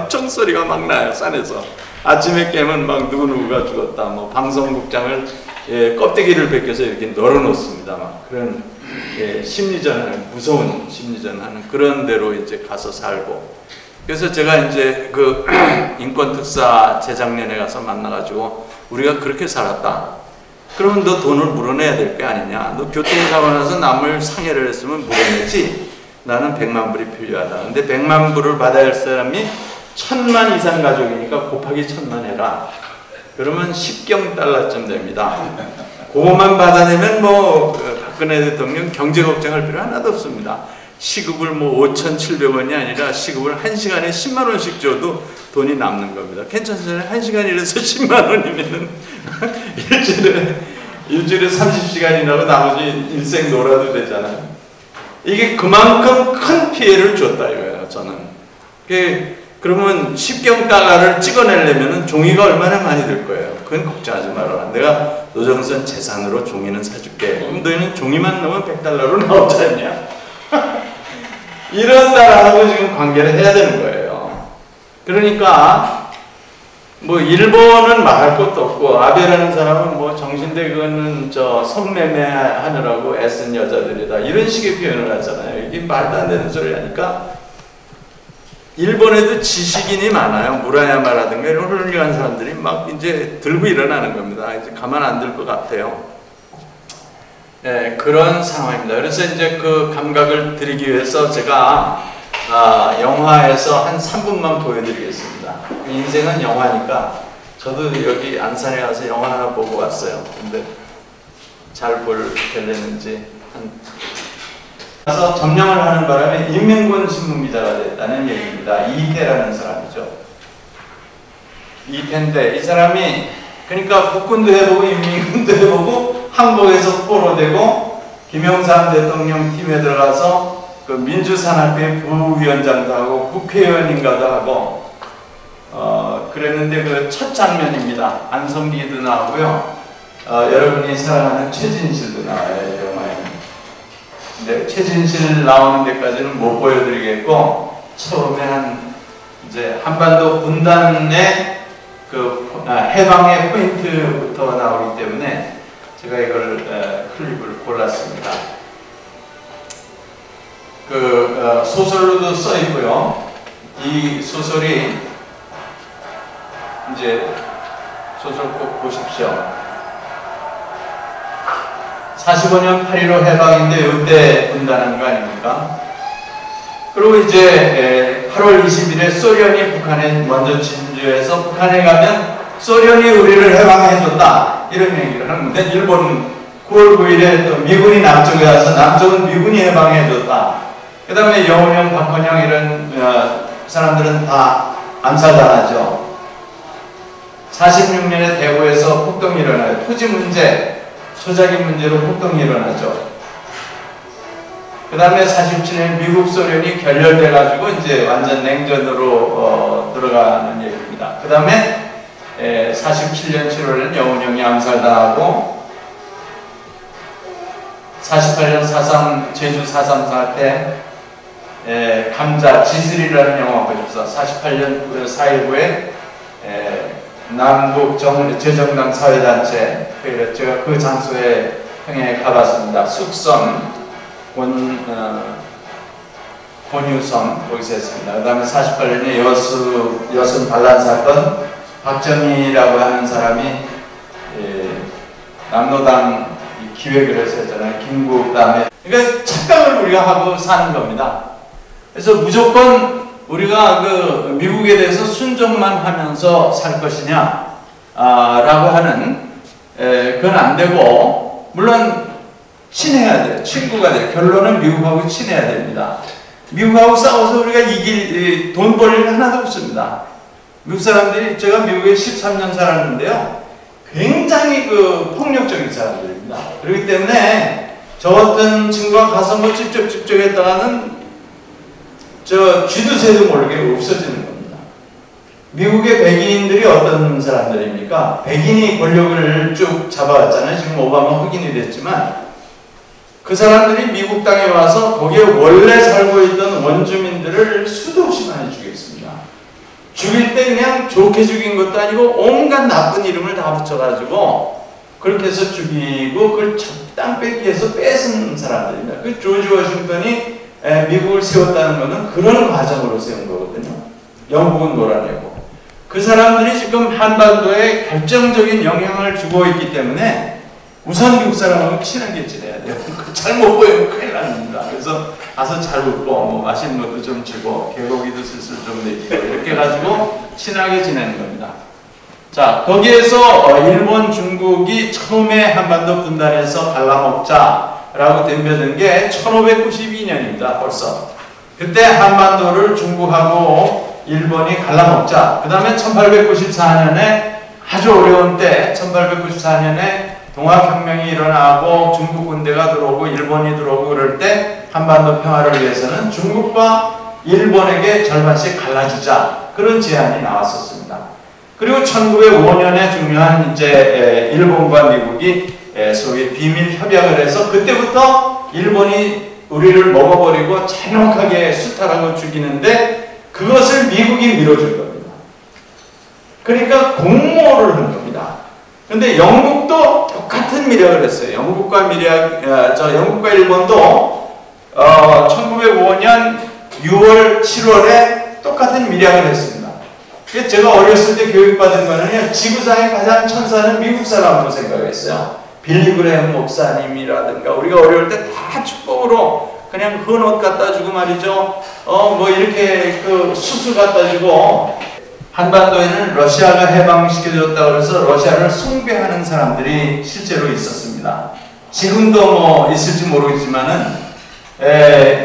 막 총소리가 막 나요, 산에서. 아침에 깨면 막 누구누구가 죽었다, 뭐 방송국장을 껍데기를 벗겨서 이렇게 널어놓습니다. 막 그런 심리전하는, 무서운 심리전하는 그런 데로 이제 가서 살고. 그래서 제가 이제 그 인권특사 재작년에 가서 만나가지고 우리가 그렇게 살았다. 그러면 너 돈을 물어내야 될 게 아니냐. 너 교통사고 나서 남을 상해를 했으면 물어내지. 나는 100만 불이 필요하다. 근데 100만 불을 받아야 할 사람이 1000만 이상 가족이니까 곱하기 1000만 해라. 그러면 10경 달러쯤 됩니다. 그것만 받아내면 뭐 박근혜 대통령 경제 걱정할 필요 하나도 없습니다. 시급을 뭐 5,700원이 아니라 시급을 1시간에 10만 원씩 줘도 돈이 남는 겁니다. 괜찮잖아요. 1시간 일해서 10만 원이면은 일주일에 30시간이라고 나머지 일생 놀아도 되잖아요. 이게 그만큼 큰 피해를 줬다 이거예요, 저는. 그러면 10경 달러를 찍어내려면 종이가 얼마나 많이 들 거예요. 그건 걱정하지 말아라. 내가 노정선 재산으로 종이는 사줄게. 그럼 너희는 종이만 넣으면 100달러로 나오지 않냐? 이런 나라하고 지금 관계를 해야 되는 거예요. 그러니까 뭐 일본은 말할 것도 없고, 아베라는 사람은 뭐 정신대 그거는 저 성매매 하느라고 애쓴 여자들이다, 이런 식의 표현을 하잖아요. 이게 말도 안 되는 소리 하니까. 일본에도 지식인이 많아요. 무라야마라든가 이런 훌륭한 사람들이 막 이제 들고 일어나는 겁니다. 이제 가만 안 둘 것 같아요. 네, 그런 상황입니다. 그래서 이제 그 감각을 드리기 위해서 제가 영화에서 한 3분만 보여드리겠습니다. 인생은 영화니까 저도 여기 안산에 가서 영화 하나 보고 왔어요. 근데 잘 볼려는지 가서 점령을 하는 바람에 인민군 신문기자가 됐다는 얘기입니다. 이태라는 사람이죠. 이태인데 이 사람이 그러니까 국군도 해보고 인민군도 해보고 항복에서 포로되고 김영삼 대통령 팀에 들어가서 그 민주산악회 부위원장도 하고 국회의원인가도 하고 그랬는데 그 첫 장면입니다. 안성기도 나오고요. 여러분이 사랑하는 최진실도 나와요, 이 영화에. 근데 최진실 나오는 데까지는 못 보여드리겠고, 처음에 이제 한반도 분단의 그 해방의 포인트부터 나오기 때문에 제가 이걸 클립을 골랐습니다. 그 소설로도 써 있고요. 이 소설이 이제 소설 꼭 보십시오. 45년 8.15 해방인데 이때 분단한 거 아닙니까? 그리고 이제 8월 20일에 소련이 북한에 먼저 진주해서 북한에 가면 소련이 우리를 해방해줬다, 이런 얘기를 하는데, 일본은 9월 9일에 또 미군이 남쪽에 와서 남쪽은 미군이 해방해줬다. 그 다음에 영훈영, 박헌영 이런 사람들은 다 암살당하죠. 46년에 대구에서 폭동이 일어나요. 토지 문제, 소작인 문제로 폭동이 일어나죠. 그 다음에 47년 미국 소련이 결렬돼 가지고 이제 완전 냉전으로 들어가는 얘기입니다. 그 다음에 47년 7월에는 영훈영이 암살당하고, 48년 4.3 제주 4.3 사태, 감자 지슬이라는 영화 보십시오. 48년 4.19에 남북 재정당 사회단체, 제가 그 장소에 형에 가봤습니다. 숙선, 권유성 거기서 했습니다. 그 다음에 48년에 여순 반란 사건, 박정희라고 하는 사람이 남로당 기획을 해서 했잖아요. 김국 다음에. 그러니까 착각을 우리가 하고 사는 겁니다. 그래서 무조건 우리가 그 미국에 대해서 순종만 하면서 살 것이냐 라고 하는, 그건 안 되고, 물론 친해야 돼요. 친구가 돼요. 결론은 미국하고 친해야 됩니다. 미국하고 싸워서 우리가 이길 돈 벌 일 하나도 없습니다. 미국 사람들이, 제가 미국에 13년 살았는데요, 굉장히 그 폭력적인 사람들입니다. 그렇기 때문에 저 같은 친구가 가서 뭐 찝쩍찝쩍 했다가는 저 쥐두새도 모르게 없어지는 겁니다. 미국의 백인들이 어떤 사람들입니까? 백인이 권력을 쭉 잡아왔잖아요. 지금 오바마 흑인이 됐지만, 그 사람들이 미국 땅에 와서 거기에 원래 살고 있던 원주민들을 수도 없이 많이 죽였습니다. 죽일 때 그냥 좋게 죽인 것도 아니고 온갖 나쁜 이름을 다 붙여가지고 그렇게 해서 죽이고 그걸 땅 뺏기 위해서 뺏은 사람들입니다. 그 조지 워싱턴이 미국을 세웠다는 것은 그런 과정으로 세운 거거든요. 영국은 놀아내고. 그 사람들이 지금 한반도에 결정적인 영향을 주고 있기 때문에 우선 미국 사람하고 친하게 지내야 돼요. 잘못 보이면 큰일 납니다. 그래서 가서 잘 웃고 뭐 맛있는 것도 좀 주고 개고기도 슬슬 좀 먹이고 이렇게 해가지고 친하게 지내는 겁니다. 자, 거기에서 일본, 중국이 처음에 한반도 분단해서 갈라먹자라고 덤벼든 게 1592년입니다. 벌써. 그때 한반도를 중국하고 일본이 갈라먹자. 그 다음에 1894년에 아주 어려운 때 1894년에 동학혁명이 일어나고 중국 군대가 들어오고 일본이 들어오고 그럴 때 한반도 평화를 위해서는 중국과 일본에게 절반씩 갈라주자. 그런 제안이 나왔었습니다. 그리고 1905년에 중요한 이제 일본과 미국이 소위 비밀 협약을 해서 그때부터 일본이 우리를 먹어버리고 잔혹하게 수탈하고 죽이는데 그것을 미국이 밀어줄 겁니다. 그러니까 공모를 한 겁니다. 근데 영국도 똑같은 미력을 했어요. 영국과 일본도 1905년 6월, 7월에 똑같은 미력을 했습니다. 제가 어렸을 때 교육받은 거는 지구상의 가장 천사는 미국 사람으로 생각했어요. 빌리 그레엄 목사님이라든가 우리가 어려울 때 다 축복으로 그냥 헌옷 갖다 주고 말이죠. 뭐 이렇게 그 수수 갖다 주고 한반도에는 러시아가 해방시켜줬다고 해서 러시아를 숭배하는 사람들이 실제로 있었습니다. 지금도 뭐 있을지 모르겠지만은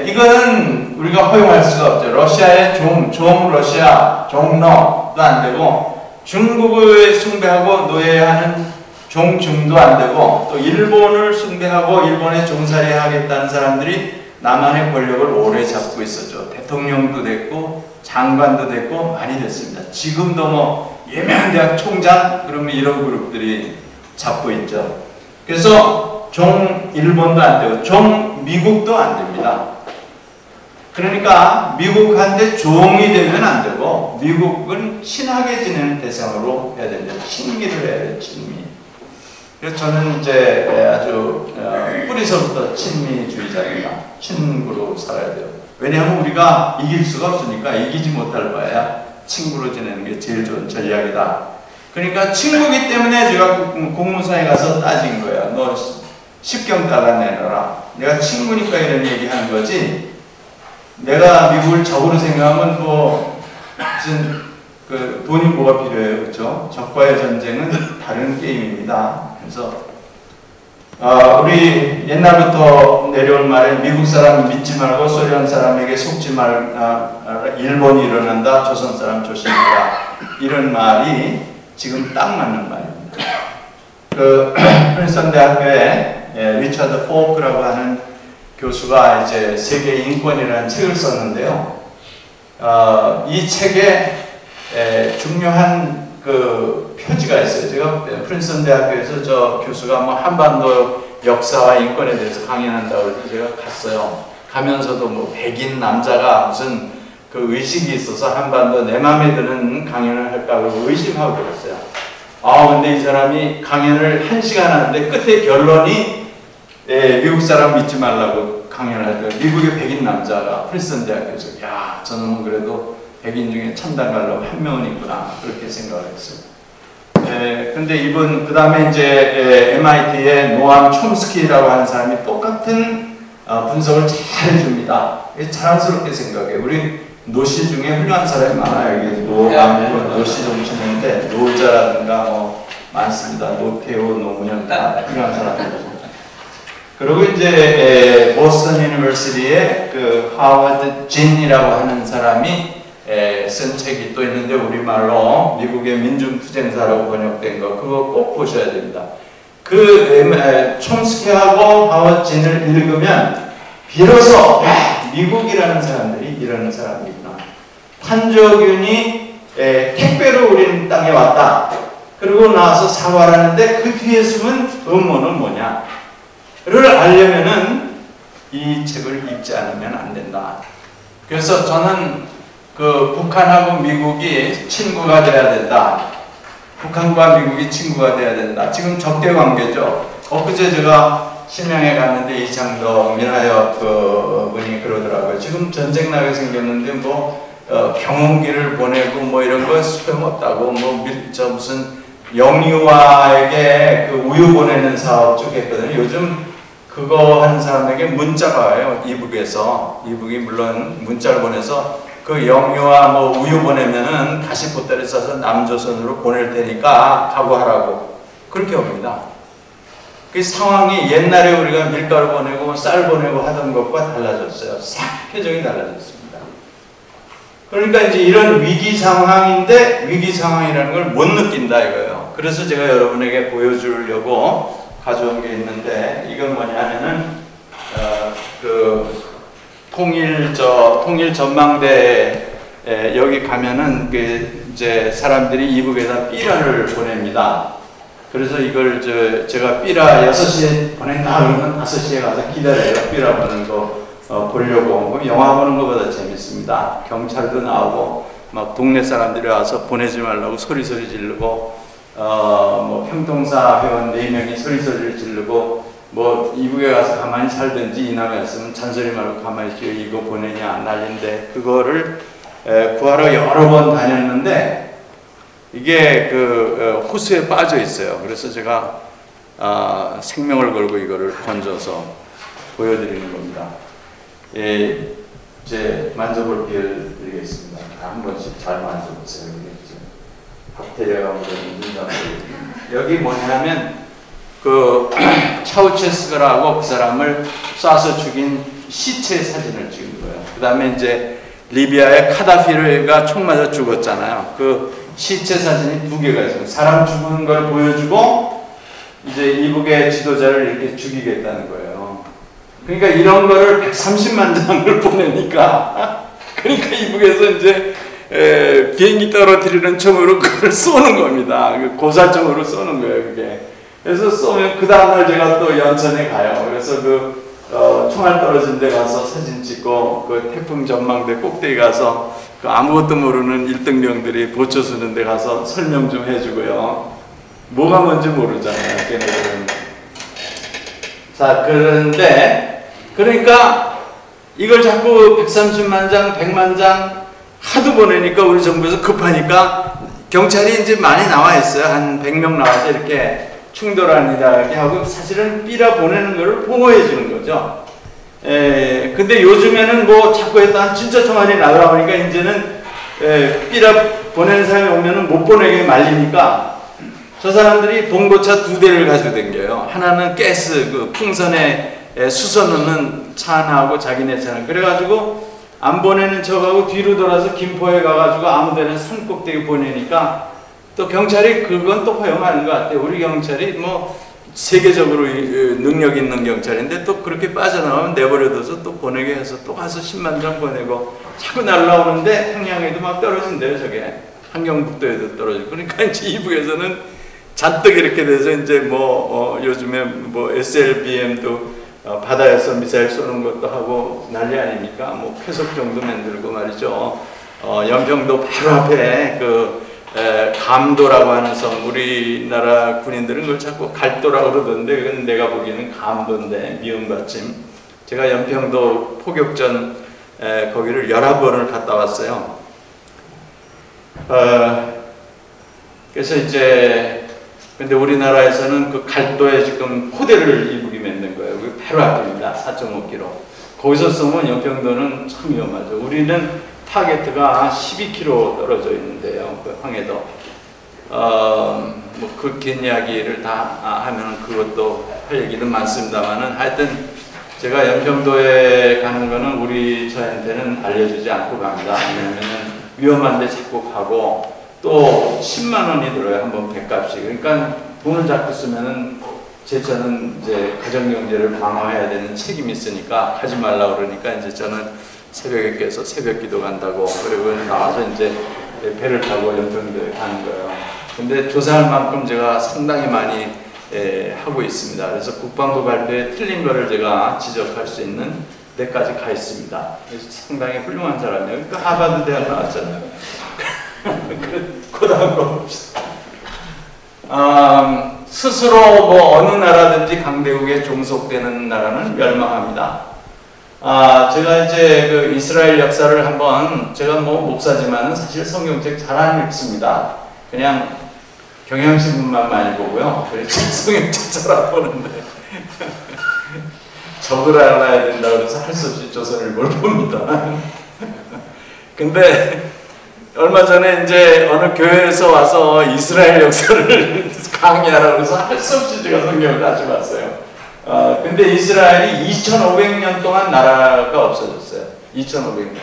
이거는 우리가 허용할 수가 없죠. 러시아의 종 러시아, 종러도 안 되고 중국을 숭배하고 노예하는 종중도 안 되고 또 일본을 숭배하고 일본에 종살이 하겠다는 사람들이 남한의 권력을 오래 잡고 있었죠. 대통령도 됐고 장관도 됐고 많이 됐습니다. 지금도 뭐 유명한 대학 총장 그러면 이런 그룹들이 잡고 있죠. 그래서 종 일본도 안 되고 종 미국도 안 됩니다. 그러니까 미국한테 종이 되면 안 되고 미국은 친하게 지내는 대상으로 해야 됩니다. 친미를 해야 돼요. 친미. 그래서 저는 이제 아주 뿌리서부터 친미주의자입니다. 친구로 살아야 돼요. 왜냐하면 우리가 이길 수가 없으니까 이기지 못할 바에야 친구로 지내는 게 제일 좋은 전략이다. 그러니까 친구기 때문에 제가 공무사에 가서 따진 거예요. 너 10경 달러 내놔라. 내가 친구니까 이런 얘기 하는 거지. 내가 미국을 적으로 생각하면 뭐 무슨 그 돈이 뭐가 필요해요, 그렇죠? 적과의 전쟁은 다른 게임입니다. 그래서 우리 옛날부터 내려온 말에 미국 사람 믿지 말고 소련 사람에게 속지 일본이 일어난다, 조선 사람 조심해라. 이런 말이 지금 딱 맞는 말입니다. 그 프린스턴 대학교에 리처드 포크라고 하는 교수가 이제 세계 인권이라는 책을 썼는데요. 이 책에 중요한 그 표지가 있어요. 제가 프린스턴 대학교에서 저 교수가 뭐 한반도 역사와 인권에 대해서 강연한다고 해서 제가 갔어요. 가면서도 뭐 백인 남자가 무슨 그 의식이 있어서 한반도 내 마음에 드는 강연을 할까 그러고 의심하고 그랬어요. 근데 이 사람이 강연을 1시간 하는데 끝에 결론이 미국 사람 믿지 말라고 강연을 할 때 미국의 백인 남자가 프린스턴 대학교에서 야, 저는 그래도 백인 중에 천당 가려고 한 명은 있구나 그렇게 생각을 했어요. 근데 그 다음에 이제 MIT의 노암 촘스키라고 하는 사람이 똑같은 분석을 잘 해줍니다. 자랑스럽게 생각해요. 우리 노시 중에 훌륭한 사람이 많아요. 여기 노시 정신인데 노자라든가 뭐 많습니다. 노태우, 노무현 다 훌륭한 사람이고. 그리고 이제 보스턴 유니버시티의 그 하워드 진이라고 하는 사람이 쓴 책이 또 있는데 우리말로 미국의 민중투쟁사라고 번역된 거 그거 꼭 보셔야 됩니다. 그 촘스키하고 하워드 진을 읽으면 비로소 미국이라는 사람들이 이러는 사람이구나. 판저균이 택배로 우리 땅에 왔다. 그러고 나와서 사과를 하는데 그 뒤에 숨은 음모는 뭐냐? 를 알려면은 이 책을 읽지 않으면 안 된다. 그래서 저는 그 북한하고 미국이 친구가 돼야 된다. 북한과 미국이 친구가 돼야 된다. 지금 적대 관계죠. 엊그제 제가 심양에 갔는데 이창동 민하협 그 분이 그러더라고요. 지금 전쟁 나게 생겼는데 뭐 경운기를 보내고 뭐 이런 거 소용없다고 뭐 무슨 영유아에게 그 우유 보내는 사업 쭉 했거든요. 요즘 그거 하는 사람에게 문자가 와요. 이북에서. 이북이 물론 문자를 보내서 그 영유아 뭐 우유 보내면은 다시 보따리 싸서 남조선으로 보낼 테니까 각오하라고. 그렇게 옵니다. 그 상황이 옛날에 우리가 밀가루 보내고 쌀 보내고 하던 것과 달라졌어요. 싹 표정이 달라졌습니다. 그러니까 이제 이런 위기 상황인데 위기 상황이라는 걸 못 느낀다 이거예요. 그래서 제가 여러분에게 보여주려고 가져온 게 있는데 이건 뭐냐면은 그 통일 전망대 여기 가면은 그 이제 사람들이 이북에다 삐라를 보냅니다. 그래서 이걸 제가 삐라 6시에 보냈나 그러면 5시에 가서 기다려요. 삐라 보는 거 보려고. 영화 보는 것보다 재밌습니다. 경찰도 나오고 막 동네 사람들이 와서 보내지 말라고 소리소리 지르고 뭐 평통사 회원 4명이 소리소리를 지르고 뭐 이북에 가서 가만히 살든지 이남에 왔으면 잔소리 말고 가만히 있어 이거 보내냐 난리인데 그거를 구하러 여러 번 다녔는데 이게 그 호수에 빠져 있어요. 그래서 제가 생명을 걸고 이거를 건져서 보여드리는 겁니다. 예, 이제 만져볼 기회를 드리겠습니다. 한 번씩 잘 만져보세요. 박테리아가 묻어있는 여기 뭐냐면 그 차우체스크라고 그 사람을 쏴서 죽인 시체 사진을 찍은 거예요. 그 다음에 이제 리비아의 카다피가 총 맞아 죽었잖아요. 그 시체 사진이 2개가 있어요. 사람 죽은 걸 보여주고 이제 이북의 지도자를 이렇게 죽이겠다는 거예요. 그러니까 이런 거를 130만 장을 보내니까 그러니까 이북에서 이제 비행기 떨어뜨리는 총으로 그걸 쏘는 겁니다. 고사총으로 쏘는 거예요, 그게. 그래서 쏘면 그 다음날 제가 또 연천에 가요. 그래서 그 총알 떨어진 데 가서 사진 찍고 그 태풍 전망대 꼭대기 가서 그 아무것도 모르는 1등병들이 보초 쓰는 데 가서 설명 좀 해주고요. 뭐가 뭔지 모르잖아요, 걔네들은. 자, 그런데 그러니까 이걸 자꾸 130만 장, 100만 장 하도 보내니까 우리 정부에서 급하니까 경찰이 이제 많이 나와 있어요. 한 100명 나와서 이렇게 충돌하니까 하고 사실은 삐라 보내는 거를 보호해 주는 거죠. 근데 요즘에는 뭐 자꾸 했다 진짜 총알이 날아오니까 이제는 삐라 보내는 사람이 오면은 못 보내게 말리니까 저 사람들이 봉고차 2대를 가지고 댕겨요. 하나는 가스 그 풍선에 수소 넣는 차 하나하고 자기네 차는 그래가지고 안 보내는 척하고 뒤로 돌아서 김포에 가가지고 아무데나 산 꼭대기 보내니까 또 경찰이 그건 또 허용하는 것 같아요. 우리 경찰이 뭐 세계적으로 능력 있는 경찰인데 또 그렇게 빠져나오면 내버려둬서 또 보내게 해서 또 가서 10만 장 보내고 자꾸 날라오는데 평양에도 막 떨어진대요. 저게 한경북도에도 떨어지고 그러니까 이제 이북에서는 잔뜩 이렇게 돼서 이제 뭐 요즘에 뭐 SLBM도 바다에서 미사일 쏘는 것도 하고 난리 아닙니까? 뭐 쾌속정도 만들고 말이죠. 연평도 바로 앞에 그 감도라고 하는 섬, 우리나라 군인들은 그걸 자꾸 갈도라고 그러던데 그건 내가 보기에는 감도인데 미음 받침. 제가 연평도 포격전 거기를 11번을 갔다 왔어요. 그래서 이제 근데 우리나라에서는 그 갈도에 지금 포대를 이북이 맺는 거예요. 그게 바로 앞입니다. 4.5km. 거기서 쏘면 연평도는 참 위험하죠. 우리는 타겟가 12km 떨어져 있는데요. 그 황해도. 뭐 그 긴 이야기를 다 하면 그것도 할 얘기는 많습니다만은 하여튼 제가 연평도에 가는 거는 우리 저한테는 알려주지 않고 갑니다. 왜냐면은 위험한데 자꾸 가고 또 10만 원이 들어요. 한번 배값이. 그러니까 돈을 자꾸 쓰면은 제처는 이제 가정경제를 방어해야 되는 책임이 있으니까 하지 말라 그러니까 이제 저는 새벽에 깨서 새벽 기도 간다고 그리고 나와서 이제 배를 타고 연평도에 가는 거예요. 근데 조사할 만큼 제가 상당히 많이 하고 있습니다. 그래서 국방부 발표에 틀린 거를 제가 지적할 수 있는 데까지 가 있습니다. 그래서 상당히 훌륭한 사람이에요. 그 하버드 대학 나왔잖아요. 그 다음 거 봅시다. 스스로 뭐 어느 나라든지 강대국에 종속되는 나라는 멸망합니다. 제가 이제 그 이스라엘 역사를 한번, 제가 뭐 목사지만은 사실 성경책 잘 안 읽습니다. 그냥 경향신문만 많이 보고요. 그래서 성경책 잘 안 보는데 적을 알아야 된다 그래서 할 수 없이 조선일보를 봅니다. 근데 얼마 전에 이제 어느 교회에서 와서 이스라엘 역사를 강의하라고 해서 할 수 없이 제가 성경을 가져왔어요. 근데 이스라엘이 2500년 동안 나라가 없어졌어요. 2500년.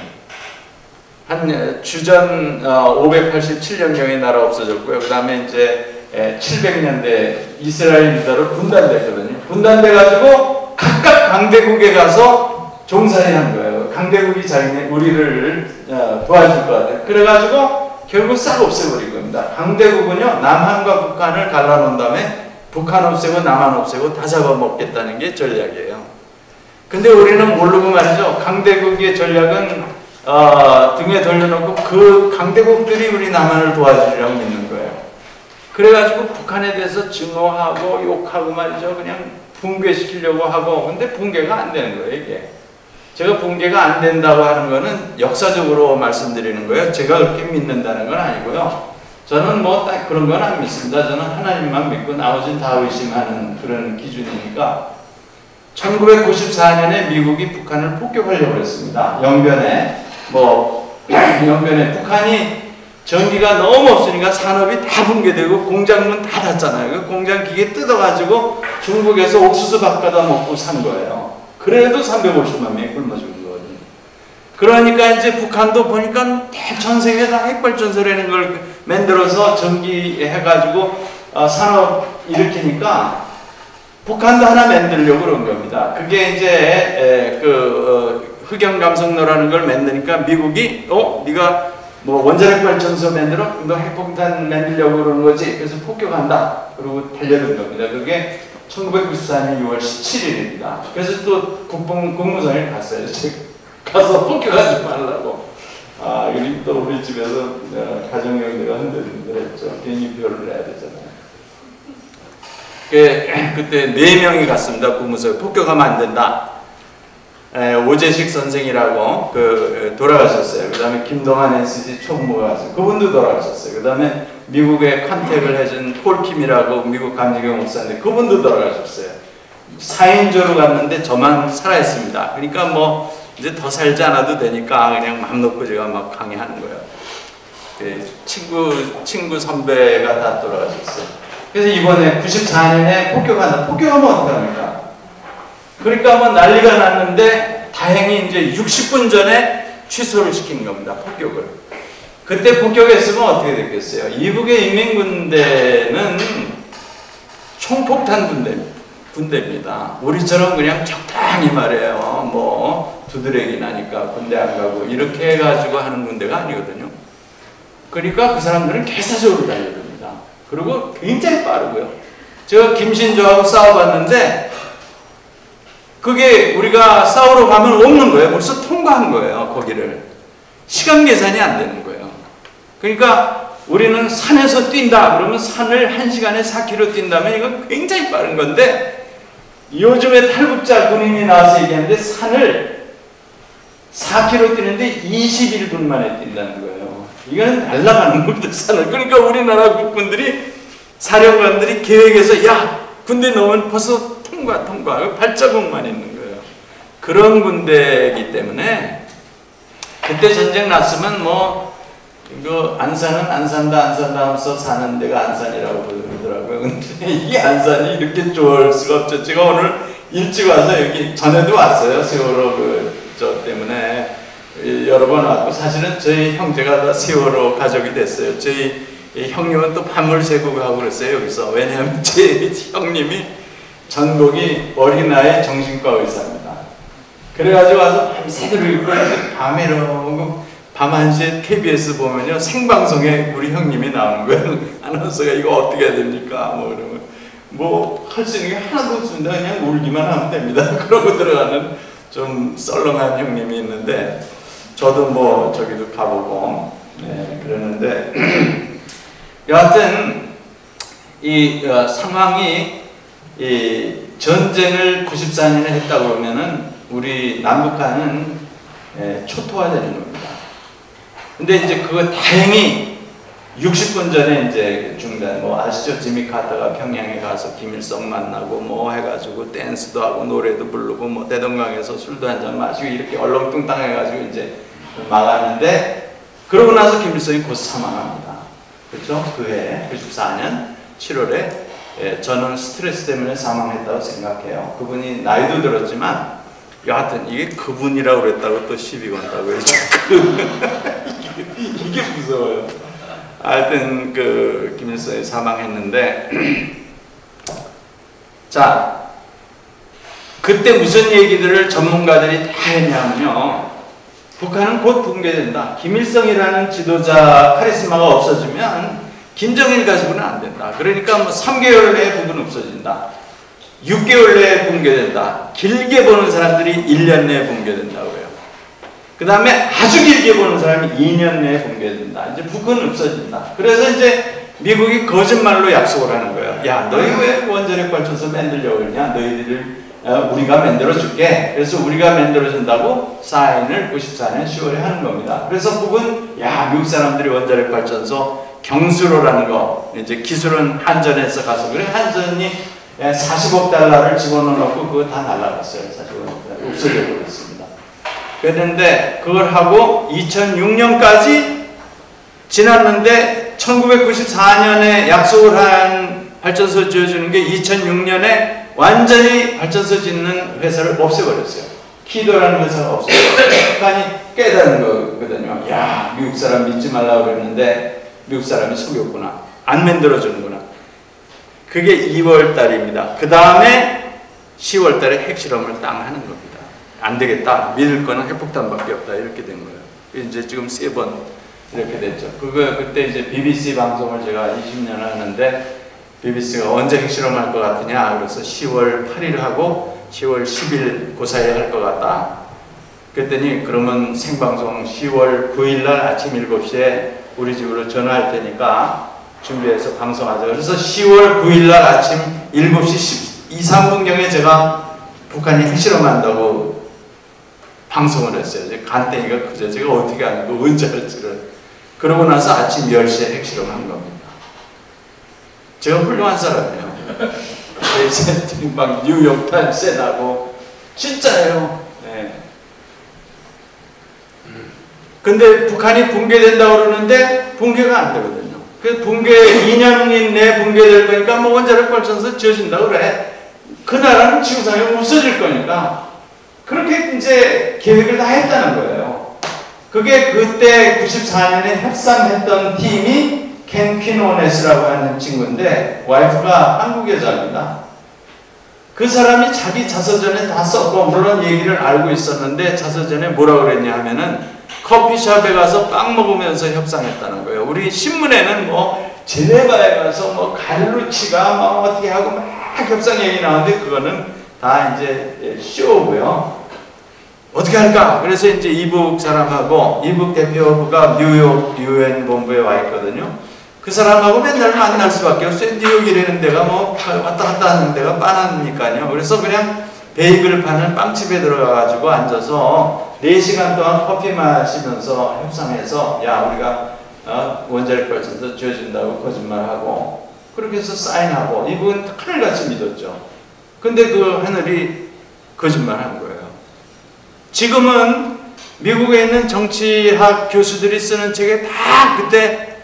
한 주전 587년경에 나라 없어졌고요. 그 다음에 이제 700년대 이스라엘 유다로 분단됐거든요. 분단돼가지고 각각 강대국에 가서 종살이 한 거예요. 강대국이 자기네 우리를 도와줄 것 같아요. 그래가지고 결국 싹 없애버린 겁니다. 강대국은요, 남한과 북한을 갈라놓은 다음에 북한 없애고 남한 없애고 다 잡아먹겠다는 게 전략이에요. 근데 우리는 모르고 말이죠. 강대국의 전략은 등에 돌려놓고 그 강대국들이 우리 남한을 도와주리라고 믿는 거예요. 그래가지고 북한에 대해서 증오하고 욕하고 말이죠. 그냥 붕괴시키려고 하고, 근데 붕괴가 안 되는 거예요, 이게. 제가 붕괴가 안 된다고 하는 거는 역사적으로 말씀드리는 거예요. 제가 그렇게 믿는다는 건 아니고요. 저는 뭐 딱 그런 건 안 믿습니다. 저는 하나님만 믿고 나머지는 다 의심하는 그런 기준이니까. 1994년에 미국이 북한을 폭격하려고 했습니다. 영변에 북한이 전기가 너무 없으니까 산업이 다 붕괴되고 공장문 다 닫잖아요. 그 공장 기계 뜯어가지고 중국에서 옥수수 밥 갖다 먹고 산 거예요. 그래도 350만 명이 굶어 죽은 거거든요. 그러니까 이제 북한도 보니까 전 세계에서 핵발전소라는 걸 만들어서 전기 해가지고 산업 일으키니까 북한도 하나 만들려고 그런 겁니다. 그게 이제 흑연감성로라는 걸 만드니까 미국이 네가 뭐 원자력 발전소 만들어? 너 핵폭탄 만들려고 그러는 거지? 그래서 폭격한다. 그러고 달려든 겁니다. 그게 1994년 6월 17일입니다. 그래서 또 국무성에 갔어요. 가서 폭격하지 말라고. 여기 또 우리 집에서 가정경제가 흔들흔들했죠. 비행기표를 내야 되잖아요. 그때 4명이 갔습니다. 국무성에. 폭격하면 안 된다. 오재식 선생이라고 돌아가셨어요. 그 다음에 김동환 NCT 총무가 왔어요. 그분도 돌아가셨어요. 그 다음에 미국에 컨택을 해준 폴킴이라고 미국 감리교 목사인데 그분도 돌아가셨어요. 4인조로 갔는데 저만 살아있습니다. 그러니까 뭐 이제 더 살지 않아도 되니까 그냥 맘 놓고 제가 막 강의하는 거예요. 친구 선배가 다 돌아가셨어요. 그래서 이번에 94년에 폭격하면 어떡합니까? 그러니까 뭐 난리가 났는데 다행히 이제 60분 전에 취소를 시킨 겁니다. 폭격을. 그때 폭격했으면 어떻게 됐겠어요? 이북의 인민군대는 총폭탄 군대입니다. 우리처럼 그냥 적당히 말해요. 뭐 두드러기 나니까 군대 안 가고 이렇게 해가지고 하는 군대가 아니거든요. 그러니까 그 사람들은 개사적으로 달려듭니다. 그리고 굉장히 빠르고요. 제가 김신조하고 싸워봤는데 그게 우리가 싸우러 가면 없는 거예요. 벌써 통과한 거예요. 거기를. 시간 계산이 안 되는 거예요. 그러니까 우리는 산에서 뛴다 그러면 산을 1시간에 4km 뛴다면 이건 굉장히 빠른 건데 요즘에 탈북자 군인이 나와서 얘기하는데 산을 4km 뛰는데 21분 만에 뛴다는 거예요. 이거는 날아가는 겁니다. 산을. 그러니까 우리나라 국군들이 사령관들이 계획해서 야 군대 넣으면 벌써 통과 발자국만 있는 거예요. 그런 군대이기 때문에 그때 전쟁 났으면 뭐 이거 안산은 안 산다 하면서 사는 데가 안산이라고 그러더라고요. 근데 이 안산이 이렇게 좋을 수가 없죠. 제가 오늘 일찍 와서 여기 전에도 왔어요. 세월호 저 때문에 여러 번 왔고 사실은 저희 형제가 다 세월호 가족이 됐어요. 저희 형님은 또 밤을 새고 가고 그랬어요. 여기서. 왜냐하면 제 형님이 전공이 어린아이 정신과 의사입니다. 그래가지고 와서 밤새도록 읽고 밤에 이러고 밤 1시에 KBS 보면요 생방송에 우리 형님이 나오는 거예요. 아나운서가 이거 어떻게 해야 됩니까? 뭐 이러면 뭐 할 수 있는 게 하나도 없습니다. 그냥 울기만 하면 됩니다. 그러고 들어가는 좀 썰렁한 형님이 있는데 저도 뭐 저기도 가보고 그러는데 여하튼 이 상황이 이 전쟁을 94년에 했다고 그러면은 우리 남북한은 초토화되는 겁니다. 근데 이제 그거 다행히 60분 전에 이제 중단, 뭐 아시죠? 지미 카터가 평양에 가서 김일성 만나고 뭐 해가지고 댄스도 하고 노래도 부르고 뭐 대동강에서 술도 한잔 마시고 이렇게 얼렁뚱땅 해가지고 이제 망하는데, 그러고 나서 김일성이 곧 사망합니다. 그렇죠? 그해 94년 7월에 저는 스트레스 때문에 사망했다고 생각해요. 그분이 나이도 들었지만 여하튼 이게 그분이라고 그랬다고 또 시비 건다고 해서 이게 무서워요. 하여튼 그 김일성이 사망했는데 자, 그때 무슨 얘기들을 전문가들이 다 했냐면요, 북한은 곧 붕괴된다. 김일성이라는 지도자 카리스마가 없어지면 김정일 가지고는 안 된다. 그러니까 뭐 3개월 내에 북은 없어진다. 6개월 내에 붕괴된다. 길게 보는 사람들이 1년 내에 붕괴된다고 해요. 그 다음에 아주 길게 보는 사람이 2년 내에 붕괴된다. 이제 북은 없어진다. 그래서 이제 미국이 거짓말로 약속을 하는 거예요. 야, 너희 왜 원자력 발전소 만들려고 그러냐? 너희들을 우리가 만들어줄게. 그래서 우리가 만들어준다고 사인을 94년 10월에 하는 겁니다. 그래서 북은 야, 미국 사람들이 원자력 발전소 경수로라는 거, 이제 기술은 한전에서 가서, 그래 한전이 40억 달러를 집어넣어놓고 그거 다 날라갔어요. 40억 달러 없어져버렸습니다. 그랬는데 그걸 하고 2006년까지 지났는데 1994년에 약속을 한 발전소 지어주는 게 2006년에 완전히 발전소 짓는 회사를 없애버렸어요. 키도라는 회사가 없어요. 북한이 깨달은 거거든요. 야, 미국 사람 믿지 말라고 그랬는데 미국 사람이 속였구나. 안 만들어주는구나. 그게 2월 달입니다. 그 다음에 10월 달에 핵실험을 땅 하는 겁니다. 안 되겠다. 믿을 거는 핵폭탄밖에 없다. 이렇게 된 거예요. 이제 지금 3번 이렇게 됐죠. 그때 이제 BBC 방송을 제가 20년 하는데 BBC가 언제 핵실험할 것 같으냐. 그래서 10월 8일 하고 10월 10일 그 사이에 할 것 같다. 그랬더니 그러면 생방송 10월 9일 날 아침 7시에 우리 집으로 전화할 테니까 준비해서 방송하자. 그래서 10월 9일 날 아침 7시 12, 3분경에 제가 북한이 핵실험한다고 방송을 했어요. 간땡이가 그저 제가 어떻게 아니고 언제 할지를. 그러고 나서 아침 10시에 핵실험한 겁니다. 제가 훌륭한 사람이에요. 막 뉴욕 타임스에 나고 진짜예요. 네. 근데 북한이 붕괴된다고 그러는데 붕괴가 안 되거든요. 그 붕괴 2년 내에 붕괴될 거니까 뭐 원자력 발전소 지어준다고 그래. 그 나라는 지구상에 없어질 거니까 그렇게 이제 계획을 다 했다는 거예요. 그게 그때 94년에 협상했던 팀이 켄 퀴노네스라고 하는 친구인데 와이프가 한국 여자입니다. 그 사람이 자기 자서전에 다 썼고, 물론 얘기를 알고 있었는데 자서전에 뭐라고 그랬냐 하면은 커피숍에 가서 빵 먹으면서 협상했다는 거예요. 우리 신문에는 뭐 제네바에 가서 뭐 갈루치가 막 어떻게 하고 막 협상 얘기 나오는데 그거는 다 이제 쇼고요. 어떻게 할까? 그래서 이제 이북 사람하고, 이북 대표부가 뉴욕 UN 본부에 와 있거든요. 그 사람하고 맨날 만날 수밖에 없어요. 뉴욕이라는 데가 뭐 왔다 갔다 하는 데가 빤하니까요. 그래서 그냥 베이글 파는 빵집에 들어가가지고 앉아서 4시간 동안 커피 마시면서 협상해서 야, 우리가 원자력 발전소 지어준다고 거짓말하고, 그렇게 해서 사인하고, 이분 하늘같이 믿었죠. 근데 그 하늘이 거짓말한 거예요. 지금은 미국에 있는 정치학 교수들이 쓰는 책에 다 그때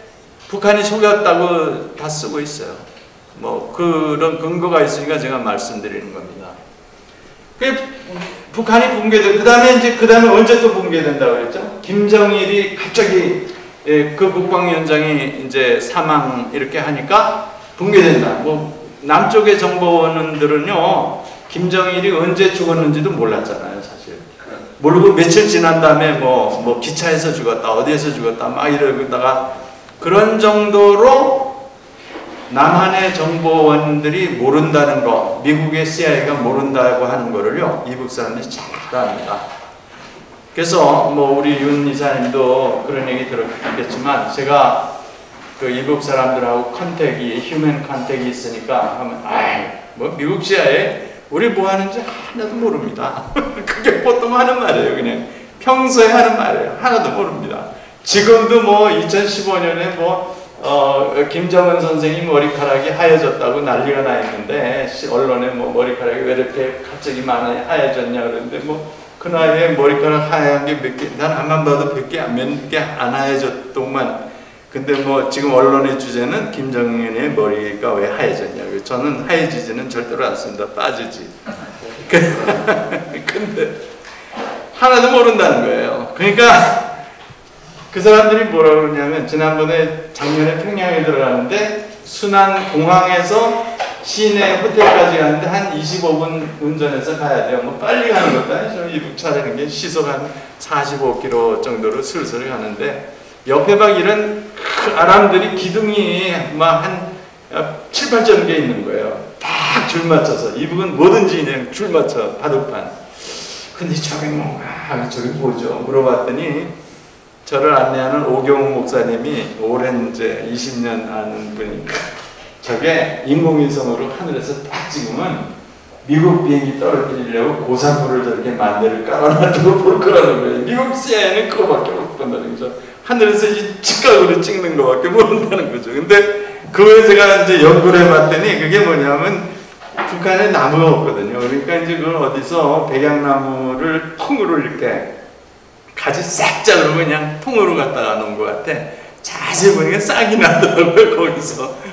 북한이 속였다고 다 쓰고 있어요. 뭐 그런 근거가 있으니까 제가 말씀드리는 겁니다. 북한이 붕괴돼. 그 다음에 언제 또 붕괴된다고 그랬죠? 김정일이 갑자기 그 국방위원장이 이제 사망 이렇게 하니까 붕괴된다. 뭐 남쪽의 정보원들은요, 김정일이 언제 죽었는지도 몰랐잖아요, 사실. 모르고 며칠 지난 다음에 뭐 기차에서 죽었다, 어디에서 죽었다 막 이러다가, 그런 정도로 남한의 정보원들이 모른다는 거, 미국의 CIA가 모른다고 하는 거를요, 이북 사람들이 잘 압니다. 그래서 뭐 우리 윤 이사님도 그런 얘기 들었겠지만, 제가 그 이북 사람들하고 휴먼 컨택이 있으니까 하면, 뭐 미국 CIA 우리 뭐 하는지 하나도 모릅니다. 그게 보통 하는 말이에요. 그냥 평소에 하는 말이에요. 하나도 모릅니다. 지금도 뭐 2015년에 뭐 김정은 선생이 머리카락이 하얘졌다고 난리가 나 있는데, 언론에 뭐 머리카락이 왜 이렇게 갑자기 많이 하얘졌냐 그러는데, 뭐 그 나이에 머리카락 하얀 게 몇 개, 난 안만 봐도 몇 개 안 하얘졌더만. 근데 뭐 지금 언론의 주제는 김정은의 머리가 왜 하얘졌냐고요. 저는 하얘지지는 절대로 않습니다. 빠지지. 근데 하나도 모른다는 거예요. 그러니까 그 사람들이 뭐라고 그러냐면, 지난번에 작년에 평양에 들어가는데 순안 공항에서 시내 호텔까지 가는데 한 25분 운전해서 가야 돼요. 뭐 빨리 가는 것도 아니죠. 이북 차라는 게 시속 한 45km 정도로 슬슬 가는데, 옆에 막 이런 아람들이 기둥이 막 한 7, 8천 개 있는 거예요. 딱 줄 맞춰서. 이북은 뭐든지 그냥 줄 맞춰, 바둑판. 근데 저게 뭔가, 저게 뭐죠? 물어봤더니, 저를 안내하는 오경훈 목사님이 오랜 이제 20년 아는 분인데, 저게 인공위성으로 하늘에서 딱 찍으면 미국 비행기 떨어뜨리려고 고사포를 저렇게 만대를 깔아놔두고 볼 거라는 거예요. 미국 CIA는 그거밖에 못한다는 거죠. 하늘에서 이 직각으로 찍는 거밖에 모른다는 거죠. 근데 그걸 제가 이제 연구를 해봤더니, 그게 뭐냐면 북한에 나무가 없거든요. 그러니까 이제 그걸 어디서 백양나무를 통으로 이렇게 가지 싹 자르고 그냥 통으로 갖다가 놓은 것 같아. 자세히 보니까 싹이 나더라고요, 거기서.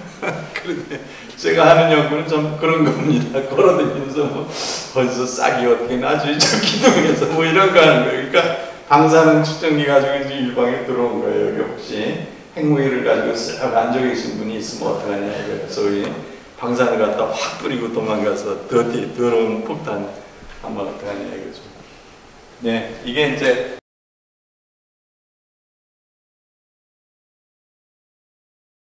그런데 제가 하는 연구는 좀 그런 겁니다. 걸어다니면서 뭐 벌써 싹이 어떻게 나지? 저 기둥에서 뭐 이런 거 하는 거예요. 그러니까 방사능 측정기 가지고 이제 일방에 들어온 거예요. 여기 혹시 핵무기를 가지고 쓱 앉아 계신 분이 있으면 어떡하냐 이거예요. 소위 방사능 갖다 확 뿌리고 도망가서 더러운 폭탄 하면 어떡하냐 이거죠. 네, 이게 이제